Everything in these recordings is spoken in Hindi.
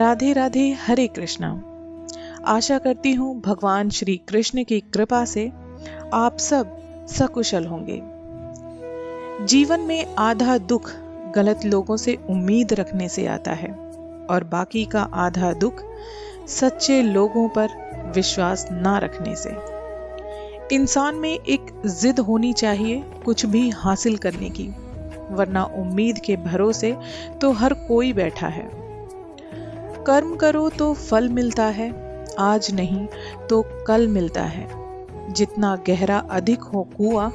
राधे राधे, हरे कृष्णा। आशा करती हूँ भगवान श्री कृष्ण की कृपा से आप सब सकुशल होंगे। जीवन में आधा दुख गलत लोगों से उम्मीद रखने से आता है और बाकी का आधा दुख सच्चे लोगों पर विश्वास ना रखने से। इंसान में एक जिद होनी चाहिए कुछ भी हासिल करने की, वरना उम्मीद के भरोसे तो हर कोई बैठा है। कर्म करो तो फल मिलता है, आज नहीं तो कल मिलता है। जितना गहरा अधिक हो कुआं,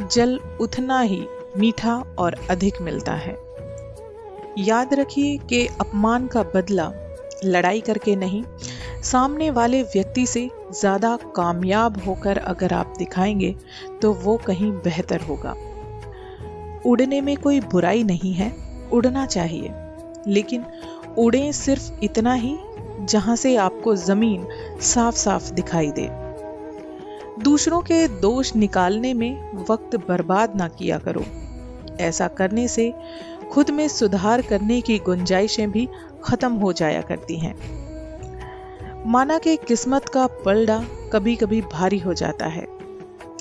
जल उतना ही मीठा और अधिक मिलता है। याद रखिए कि अपमान का बदला लड़ाई करके नहीं, सामने वाले व्यक्ति से ज्यादा कामयाब होकर अगर आप दिखाएंगे तो वो कहीं बेहतर होगा। उड़ने में कोई बुराई नहीं है, उड़ना चाहिए, लेकिन उड़ें सिर्फ इतना ही जहां से आपको जमीन साफ साफ दिखाई दे। दूसरों के दोष निकालने में वक्त बर्बाद ना किया करो। ऐसा करने से खुद में सुधार करने की गुंजाइशें भी खत्म हो जाया करती हैं। माना कि किस्मत का पलड़ा कभी कभी भारी हो जाता है,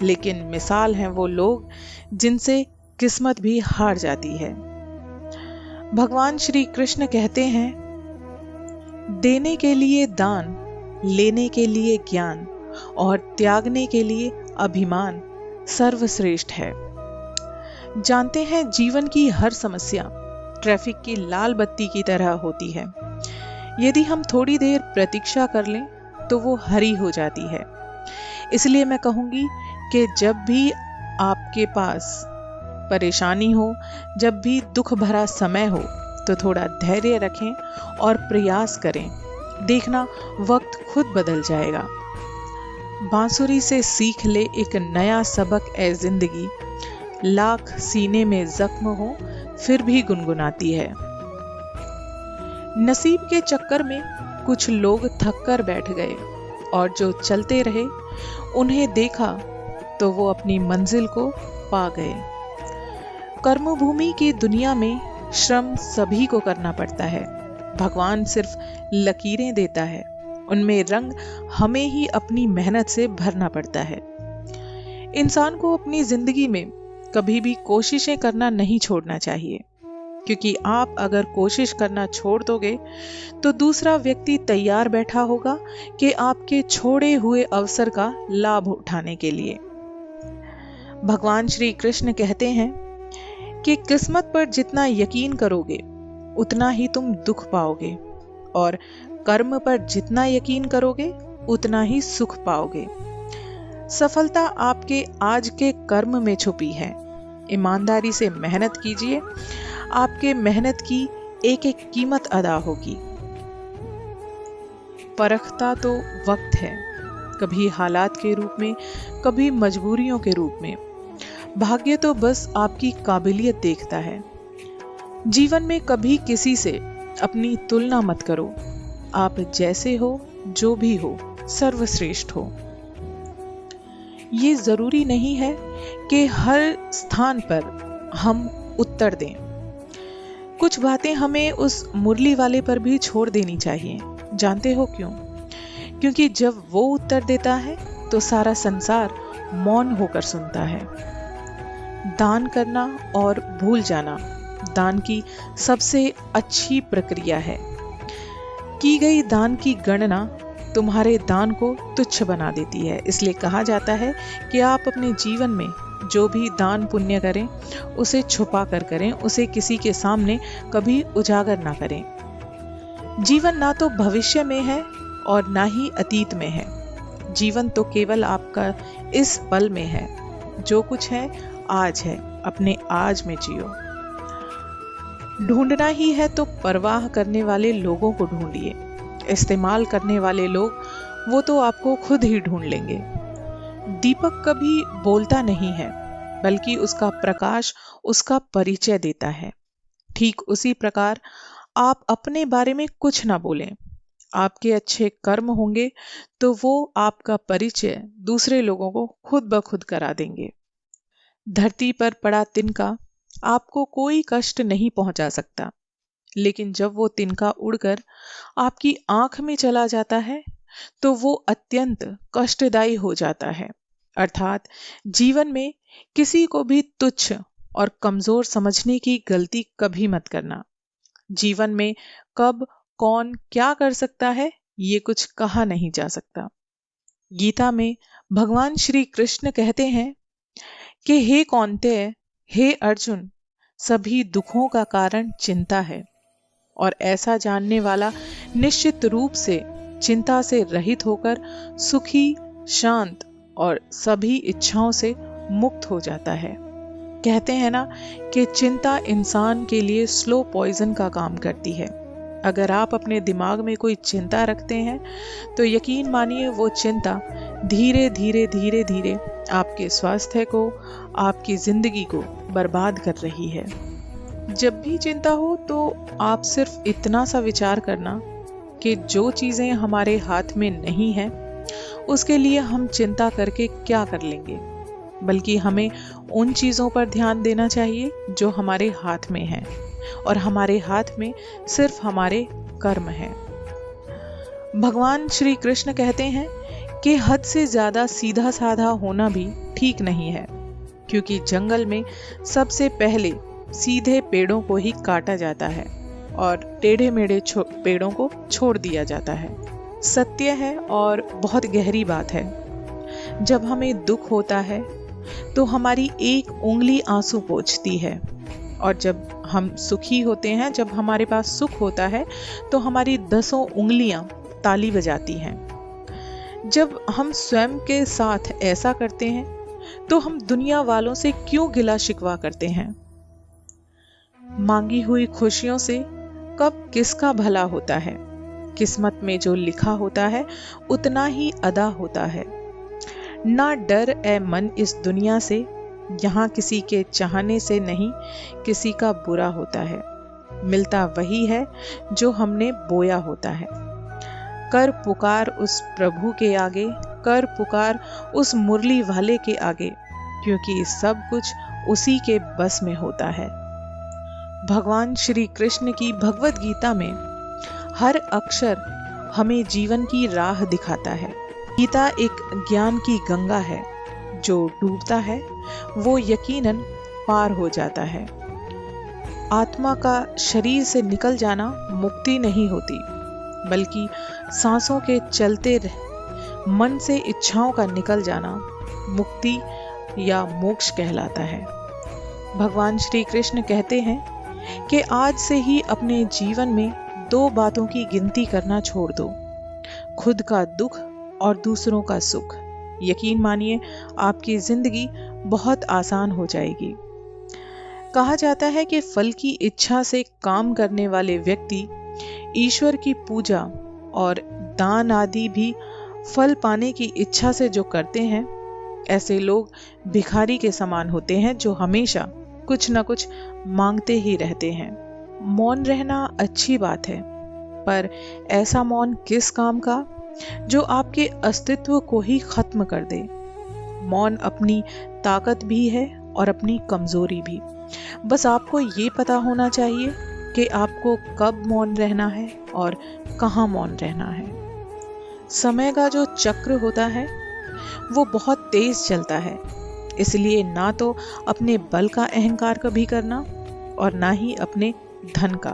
लेकिन मिसाल हैं वो लोग जिनसे किस्मत भी हार जाती है। भगवान श्री कृष्ण कहते हैं, देने के लिए दान, लेने के लिए ज्ञान और त्यागने के लिए अभिमान सर्वश्रेष्ठ है। जानते हैं जीवन की हर समस्या ट्रैफिक की लाल बत्ती की तरह होती है। यदि हम थोड़ी देर प्रतीक्षा कर लें तो वो हरी हो जाती है। इसलिए मैं कहूंगी कि जब भी आपके पास परेशानी हो, जब भी दुख भरा समय हो, तो थोड़ा धैर्य रखें और प्रयास करें। देखना वक्त खुद बदल जाएगा। बांसुरी से सीख ले एक नया सबक ए जिंदगी, लाख सीने में जख्म हो फिर भी गुनगुनाती है। नसीब के चक्कर में कुछ लोग थक कर बैठ गए और जो चलते रहे उन्हें देखा तो वो अपनी मंजिल को पा गए। कर्मभूमि की दुनिया में श्रम सभी को करना पड़ता है। भगवान सिर्फ लकीरें देता है, उनमें रंग हमें ही अपनी मेहनत से भरना पड़ता है। इंसान को अपनी जिंदगी में कभी भी कोशिशें करना नहीं छोड़ना चाहिए, क्योंकि आप अगर कोशिश करना छोड़ दोगे तो दूसरा व्यक्ति तैयार बैठा होगा कि आपके छोड़े हुए अवसर का लाभ उठाने के लिए। भगवान श्री कृष्ण कहते हैं कि किस्मत पर जितना यकीन करोगे उतना ही तुम दुख पाओगे, और कर्म पर जितना यकीन करोगे उतना ही सुख पाओगे। सफलता आपके आज के कर्म में छुपी है। ईमानदारी से मेहनत कीजिए, आपके मेहनत की एक एक कीमत अदा होगी। परखता तो वक्त है, कभी हालात के रूप में, कभी मजबूरियों के रूप में। भाग्य तो बस आपकी काबिलियत देखता है। जीवन में कभी किसी से अपनी तुलना मत करो। आप जैसे हो, जो भी हो, सर्वश्रेष्ठ हो। ये जरूरी नहीं है कि हर स्थान पर हम उत्तर दें। कुछ बातें हमें उस मुरली वाले पर भी छोड़ देनी चाहिए। जानते हो क्यों? क्योंकि जब वो उत्तर देता है तो सारा संसार मौन होकर सुनता है। दान करना और भूल जाना दान की सबसे अच्छी प्रक्रिया है। की गई दान की गणना तुम्हारे दान को तुच्छ बना देती है। इसलिए कहा जाता है कि आप अपने जीवन में जो भी दान पुण्य करें उसे छुपा कर करें, उसे किसी के सामने कभी उजागर ना करें। जीवन ना तो भविष्य में है और ना ही अतीत में है। जीवन तो केवल आपका इस पल में है। जो कुछ है आज है, अपने आज में जियो। ढूंढना ही है तो परवाह करने वाले लोगों को ढूंढिए। इस्तेमाल करने वाले लोग वो तो आपको खुद ही ढूंढ लेंगे। दीपक कभी बोलता नहीं है, बल्कि उसका प्रकाश उसका परिचय देता है। ठीक उसी प्रकार आप अपने बारे में कुछ ना बोलें। आपके अच्छे कर्म होंगे तो वो आपका परिचय दूसरे लोगों को खुद ब खुद करा देंगे। धरती पर पड़ा तिनका आपको कोई कष्ट नहीं पहुंचा सकता, लेकिन जब वो तिनका उड़कर आपकी आंख में चला जाता है तो वो अत्यंत कष्टदायी हो जाता है। अर्थात जीवन में किसी को भी तुच्छ और कमजोर समझने की गलती कभी मत करना। जीवन में कब कौन क्या कर सकता है ये कुछ कहा नहीं जा सकता। गीता में भगवान श्री कृष्ण कहते हैं कि हे कौन्तेय, हे अर्जुन, सभी दुखों का कारण चिंता है और ऐसा जानने वाला निश्चित रूप से चिंता से रहित होकर सुखी, शांत और सभी इच्छाओं से मुक्त हो जाता है। कहते हैं ना कि चिंता इंसान के लिए स्लो पॉइजन का काम करती है। अगर आप अपने दिमाग में कोई चिंता रखते हैं तो यकीन मानिए वो चिंता धीरे धीरे धीरे धीरे आपके स्वास्थ्य को, आपकी जिंदगी को बर्बाद कर रही है। जब भी चिंता हो तो आप सिर्फ इतना सा विचार करना कि जो चीजें हमारे हाथ में नहीं हैं उसके लिए हम चिंता करके क्या कर लेंगे, बल्कि हमें उन चीजों पर ध्यान देना चाहिए जो हमारे हाथ में हैं और हमारे हाथ में सिर्फ हमारे कर्म हैं। भगवान श्री कृष्ण कहते हैं कि हद से ज्यादा सीधा साधा होना भी ठीक नहीं है, क्योंकि जंगल में सबसे पहले सीधे पेड़ों को ही काटा जाता है और टेढ़े मेढ़े पेड़ों को छोड़ दिया जाता है। सत्य है और बहुत गहरी बात है। जब हमें दुख होता है तो हमारी एक उंगली आंसू पोंछती है और जब हम सुखी होते हैं, जब हमारे पास सुख होता है तो हमारी 10 उंगलियां ताली बजाती हैं। जब हम स्वयं के साथ ऐसा करते हैं तो हम दुनिया वालों से क्यों गिला शिकवा करते हैं? मांगी हुई खुशियों से कब किसका भला होता है? किस्मत में जो लिखा होता है उतना ही अदा होता है। ना डर ए मन इस दुनिया से, यहाँ किसी के चाहने से नहीं किसी का बुरा होता है। मिलता वही है जो हमने बोया होता है। कर पुकार उस प्रभु के आगे, कर पुकार उस मुरली वाले के आगे, क्योंकि सब कुछ उसी के बस में होता है। भगवान श्री कृष्ण की भगवत गीता में हर अक्षर हमें जीवन की राह दिखाता है। गीता एक ज्ञान की गंगा है, जो डूबता है वो यकीनन पार हो जाता है। आत्मा का शरीर से निकल जाना मुक्ति नहीं होती, बल्कि सांसों के चलते मन से इच्छाओं का निकल जाना मुक्ति या मोक्ष कहलाता है। भगवान श्री कृष्ण कहते हैं कि आज से ही अपने जीवन में 2 बातों की गिनती करना छोड़ दो, खुद का दुख और दूसरों का सुख। यकीन मानिए आपकी जिंदगी बहुत आसान हो जाएगी। कहा जाता है कि फल की इच्छा से काम करने वाले व्यक्ति ईश्वर की पूजा और दान आदि भी फल पाने की इच्छा से जो करते हैं, ऐसे लोग भिखारी के समान होते हैं जो हमेशा कुछ न कुछ मांगते ही रहते हैं। मौन रहना अच्छी बात है, पर ऐसा मौन किस काम का जो आपके अस्तित्व को ही खत्म कर दे। मौन अपनी ताकत भी है और अपनी कमजोरी भी। बस आपको ये पता होना चाहिए कि आपको कब मौन रहना है और कहाँ मौन रहना है। समय का जो चक्र होता है वो बहुत तेज चलता है, इसलिए ना तो अपने बल का अहंकार कभी करना और ना ही अपने धन का,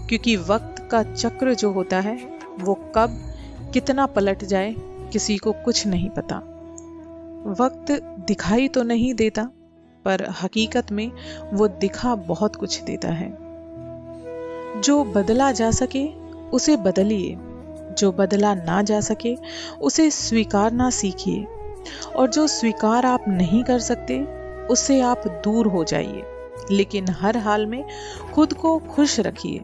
क्योंकि वक्त का चक्र जो होता है वो कब कितना पलट जाए किसी को कुछ नहीं पता। वक्त दिखाई तो नहीं देता, पर हकीकत में वो दिखा बहुत कुछ देता है। जो बदला जा सके उसे बदलिए, जो बदला ना जा सके उसे स्वीकारना सीखिए, और जो स्वीकार आप नहीं कर सकते उससे आप दूर हो जाइए। लेकिन हर हाल में खुद को खुश रखिए,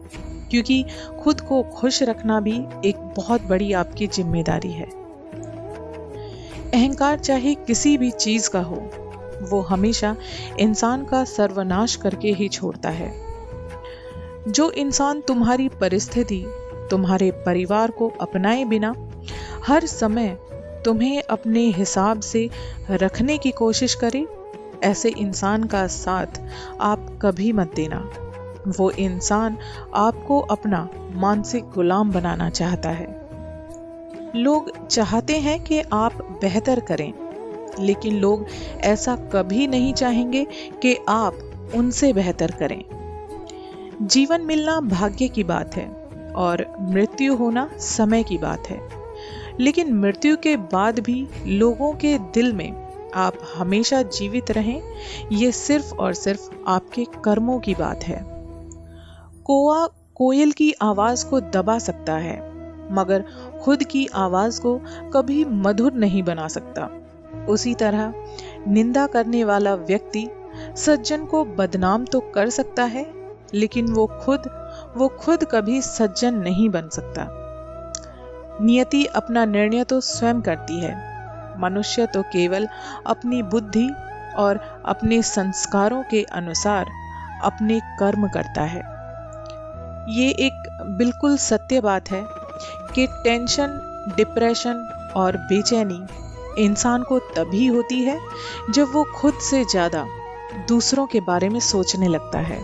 क्योंकि खुद को खुश रखना भी एक बहुत बड़ी आपकी जिम्मेदारी है। अहंकार चाहे किसी भी चीज का हो, वो हमेशा इंसान का सर्वनाश करके ही छोड़ता है। जो इंसान तुम्हारी परिस्थिति, तुम्हारे परिवार को अपनाए बिना हर समय तुम्हें अपने हिसाब से रखने की कोशिश करे, ऐसे इंसान का साथ आप कभी मत देना। वो इंसान आपको अपना मानसिक गुलाम बनाना चाहता है। लोग चाहते हैं कि आप बेहतर करें, लेकिन लोग ऐसा कभी नहीं चाहेंगे कि आप उनसे बेहतर करें। जीवन मिलना भाग्य की बात है और मृत्यु होना समय की बात है, लेकिन मृत्यु के बाद भी लोगों के दिल में आप हमेशा जीवित रहें, ये सिर्फ और सिर्फ आपके कर्मों की बात है। कौवा कोयल की आवाज को दबा सकता है, मगर खुद की आवाज को कभी मधुर नहीं बना सकता। उसी तरह निंदा करने वाला व्यक्ति सज्जन को बदनाम तो कर सकता है, लेकिन वो खुद कभी सज्जन नहीं बन सकता। नियति अपना निर्णय तो स्वयं करती है। मनुष्य तो केवल अपनी बुद्धि और अपने संस्कारों के अनुसार अपने कर्म करता है। ये एक बिल्कुल सत्य बात है कि टेंशन, डिप्रेशन और बेचैनी इंसान को तभी होती है जब वो खुद से ज्यादा दूसरों के बारे में सोचने लगता है।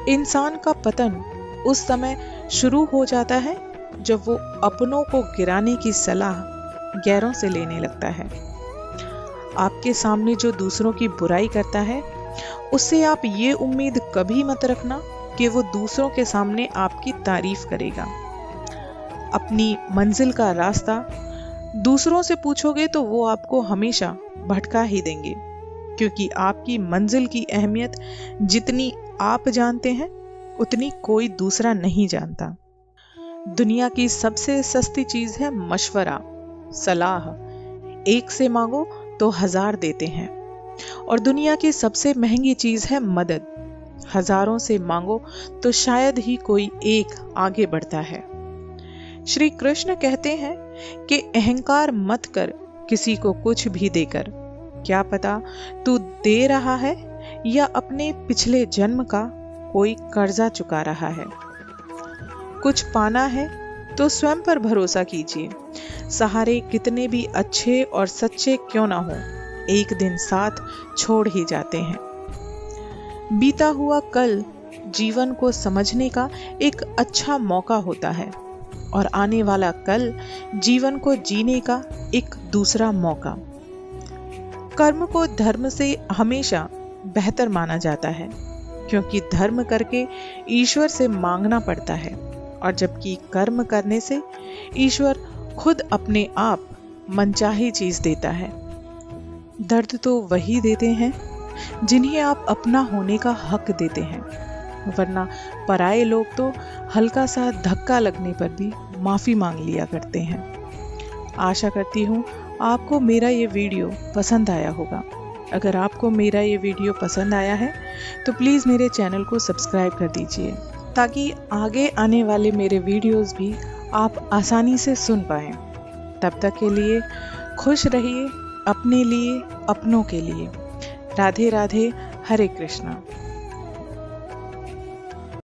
इंसान का पतन उस समय शुरू हो जाता है जब वो अपनों को गिराने की सलाह गैरों से लेने लगता है। आपके सामने जो दूसरों की बुराई करता है, उससे आप ये उम्मीद कभी मत रखना कि वो दूसरों के सामने आपकी तारीफ करेगा। अपनी मंजिल का रास्ता दूसरों से पूछोगे तो वो आपको हमेशा भटका ही देंगे, क्योंकि आपकी मंजिल की अहमियत जितनी आप जानते हैं उतनी कोई दूसरा नहीं जानता। दुनिया की सबसे सस्ती चीज है मशवरा, सलाह। एक से मांगो तो 1000 देते हैं। और दुनिया की सबसे महंगी चीज है मदद। हजारों से मांगो तो शायद ही कोई एक आगे बढ़ता है। श्री कृष्ण कहते हैं कि अहंकार मत कर किसी को कुछ भी देकर। क्या पता तू दे रहा है या अपने पिछले जन्म का कोई कर्जा चुका रहा है। कुछ पाना है तो स्वयं पर भरोसा कीजिए। सहारे कितने भी अच्छे और सच्चे क्यों ना हो, एक दिन साथ छोड़ ही जाते हैं। बीता हुआ कल जीवन को समझने का एक अच्छा मौका होता है और आने वाला कल जीवन को जीने का एक दूसरा मौका। कर्म को धर्म से हमेशा बेहतर माना जाता है, क्योंकि धर्म करके ईश्वर से मांगना पड़ता है, और जबकि कर्म करने से ईश्वर खुद अपने आप मनचाही चीज देता है। दर्द तो वही देते हैं जिन्हें आप अपना होने का हक देते हैं, वरना पराये लोग तो हल्का सा धक्का लगने पर भी माफी मांग लिया करते हैं। आशा करती हूँ आपको मेरा ये वीडियो पसंद आया होगा। अगर आपको मेरा ये वीडियो पसंद आया है तो प्लीज़ मेरे चैनल को सब्सक्राइब कर दीजिए, ताकि आगे आने वाले मेरे वीडियोस भी आप आसानी से सुन पाएं। तब तक के लिए खुश रहिए, अपने लिए, अपनों के लिए। राधे राधे, हरे कृष्णा।